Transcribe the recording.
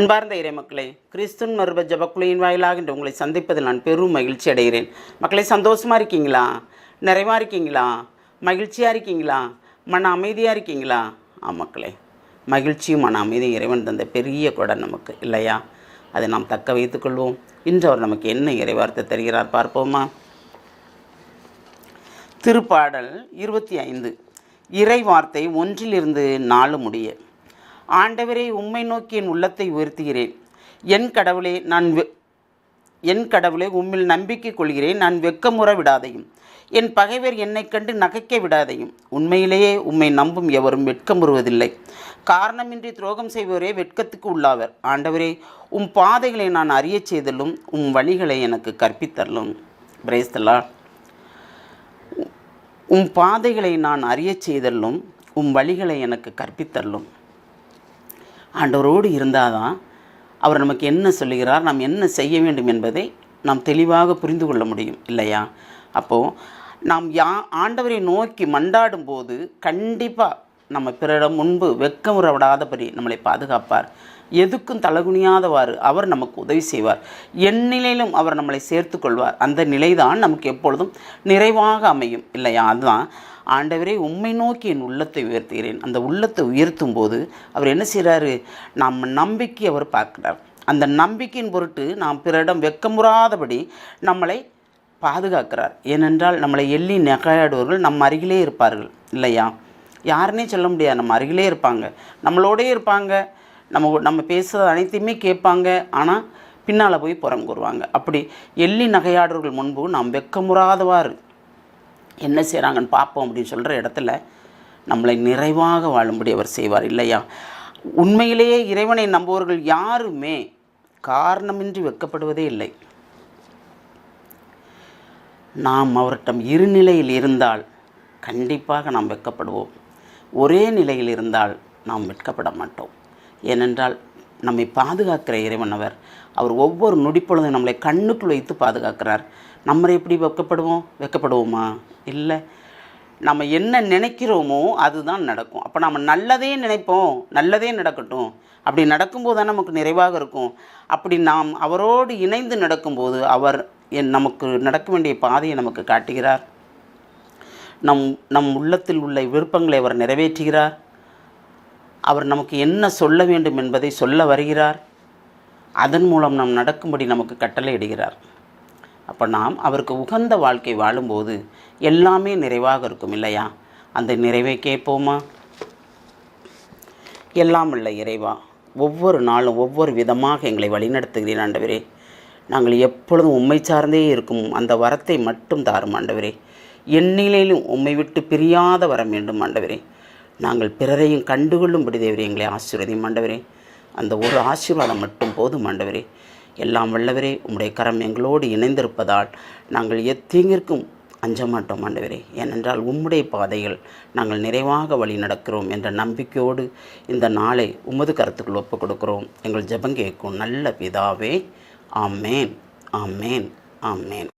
அன்பார்ந்த இறைமக்களே, கிறிஸ்துவின் மறுப ஜபக்குழியின் வாயிலாக இன்று உங்களை சந்திப்பதில் நான் பெரும் மகிழ்ச்சி அடைகிறேன். மக்களை, சந்தோஷமாக இருக்கீங்களா? நிறைவாக இருக்கீங்களா? மகிழ்ச்சியாக இருக்கீங்களா? மன அமைதியாக இருக்கீங்களா? மக்களே, மகிழ்ச்சியும் மன அமைதியும் இறைவன் தந்த பெரிய கொடை நமக்கு இல்லையா? அதை நாம் தக்க வைத்துக்கொள்வோம். இன்று அவர் நமக்கு என்ன இறைவார்த்தை தருகிறார் பார்ப்போமா? திருப்பாடல் 25 இறைவார்த்தை 1 4 முடிய. ஆண்டவரே, உம்மை நோக்கி என் உள்ளத்தை உயர்த்துகிறேன். என் கடவுளே, உம்மில் நம்பிக்கை கொள்கிறேன். நான் வெட்கமுற விடாதையும் என் பகைவர் என்னை கண்டு நகைக்க விடாதையும். உண்மையிலேயே உம்மை நம்பும் எவரும் வெட்கமுறுவதில்லை. காரணமின்றி துரோகம் செய்வோரே வெட்கத்துக்கு உள்ளாவர். ஆண்டவரே, உம் பாதைகளை நான் அறிய செய்தலும் உம் வழிகளை எனக்கு கற்பித்தரலும். பிரைஸ்தலா. உம் பாதைகளை நான் அறிய செய்தலும் உம் வழிகளை எனக்கு கற்பித்தரலும். ஆண்டவரோடு இருந்தால் தான் அவர் நமக்கு என்ன சொல்லுகிறார், நாம் என்ன செய்ய வேண்டும் என்பதை நாம் தெளிவாக புரிந்து கொள்ள முடியும் இல்லையா? அப்போது நாம் ஆண்டவரை நோக்கி மண்டாடும் போது கண்டிப்பாக நம்ம பிறரிடம் முன்பு வெட்கமுற விடாதபடி நம்மளை பாதுகாப்பார். எதுக்கும் தலகுனியாதவாறு அவர் நமக்கு உதவி செய்வார். எந்நிலையிலும் அவர் நம்மளை சேர்த்து கொள்வார். அந்த நிலைதான் நமக்கு எப்பொழுதும் நிறைவாக அமையும் இல்லையா? அதுதான் ஆண்டவரே, உம்மை நோக்கி என் உள்ளத்தை உயர்த்துகிறேன். அந்த உள்ளத்தை உயர்த்தும் போது அவர் என்ன செய்கிறாரு? நாம் நம்பிக்கை அவர் பார்க்கிறார். அந்த நம்பிக்கையின் பொருட்டு நாம் பிறரிடம் வெட்கமுறாதபடி நம்மளை பாதுகாக்கிறார். ஏனென்றால் நம்மளை எள்ளி நகையாடுவர்கள் நம்ம அருகிலே இருப்பார்கள் இல்லையா? யாருன்னே சொல்ல முடியாது, நம்ம அருகிலே இருப்பாங்க, நம்மளோடே இருப்பாங்க, நம்ம பேசுகிறது அனைத்தையுமே கேட்பாங்க. ஆனால் பின்னால் போய் புறம் கூறுவாங்க. அப்படி எள்ளி நகையாடுவர்கள் முன்பு நாம் வெட்கமுறாதவாறு என்ன செய்கிறாங்கன்னு பார்ப்போம் அப்படின்னு சொல்கிற இடத்துல நம்மளை நிறைவாக வாழும்படி அவர் செய்வார் இல்லையா? உண்மையிலேயே இறைவனை நம்புவர்கள் யாருமே காரணமின்றி வெட்கப்படுவதே இல்லை. நாம் அவர்கிட்ட இருநிலையில் இருந்தால் கண்டிப்பாக நாம் வெட்கப்படுவோம். ஒரே நிலையில் இருந்தால் நாம் வெட்கப்பட மாட்டோம். ஏனென்றால் நம்மை பாதுகாக்கிற இறைவன் அவர் ஒவ்வொரு நொடிப்பொழுதும் நம்மளை கண்ணுக்குள் வைத்து பாதுகாக்கிறார். நம்ம எப்படி வெட்கப்படுவோமா? இல்லை. நம்ம என்ன நினைக்கிறோமோ அதுதான் நடக்கும். அப்போ நம்ம நல்லதே நினைப்போம், நல்லதே நடக்கட்டும். அப்படி நடக்கும்போது தான் நமக்கு நிறைவாக இருக்கும். அப்படி நாம் அவரோடு இணைந்து நடக்கும்போது அவர் நமக்கு நடக்க வேண்டிய பாதையை நமக்கு காட்டுகிறார். நம் உள்ளத்தில் உள்ள விருப்பங்களை அவர் நிறைவேற்றுகிறார். அவர் நமக்கு என்ன சொல்ல வேண்டும் என்பதை சொல்ல வருகிறார். அதன் மூலம் நாம் நடக்கும்படி நமக்கு கட்டளையிடுகிறார். அப்போ நாம் அவருக்கு உகந்த வாழ்க்கை வாழும்போது எல்லாமே நிறைவாக இருக்கும் இல்லையா? அந்த நிறைவை கேட்போமா? எல்லாம் உள்ள இறைவா, ஒவ்வொரு நாளும் ஒவ்வொரு விதமாக எங்களை வழிநடத்துகிறேன் ஆண்டவரே. நாங்கள் எப்பொழுதும் உம்மை சார்ந்தே இருக்கும் அந்த வரத்தை மட்டும் தாரும் ஆண்டவரே. எந்நிலையிலும் உம்மை விட்டு பிரியாத வர வேண்டும் ஆண்டவரே. நாங்கள் பிறரையும் கண்டுகொள்ளும்படி தேவரே எங்களை ஆசீர்வதியும் ஆண்டவரே. அந்த ஒரு ஆசீர்வாதம் மட்டும் போதும் ஆண்டவரே. எல்லாம் வல்லவரே, உம்முடைய கரம் எங்களோடு இணைந்திருப்பதால் நாங்கள் எத்தீங்கிற்கும் அஞ்ச மாட்டோம் ஆண்டவரே. ஏனென்றால் உம்முடைய பாதைகள் நாங்கள் நிறைவாக வழி நடக்கிறோம் என்ற நம்பிக்கையோடு இந்த நாளை உமது கருத்துக்கள் ஒப்புக் கொடுக்கிறோம். எங்கள் ஜெபம் கேட்கும் நல்ல பிதாவே. ஆமேன், ஆமேன், ஆமேன்.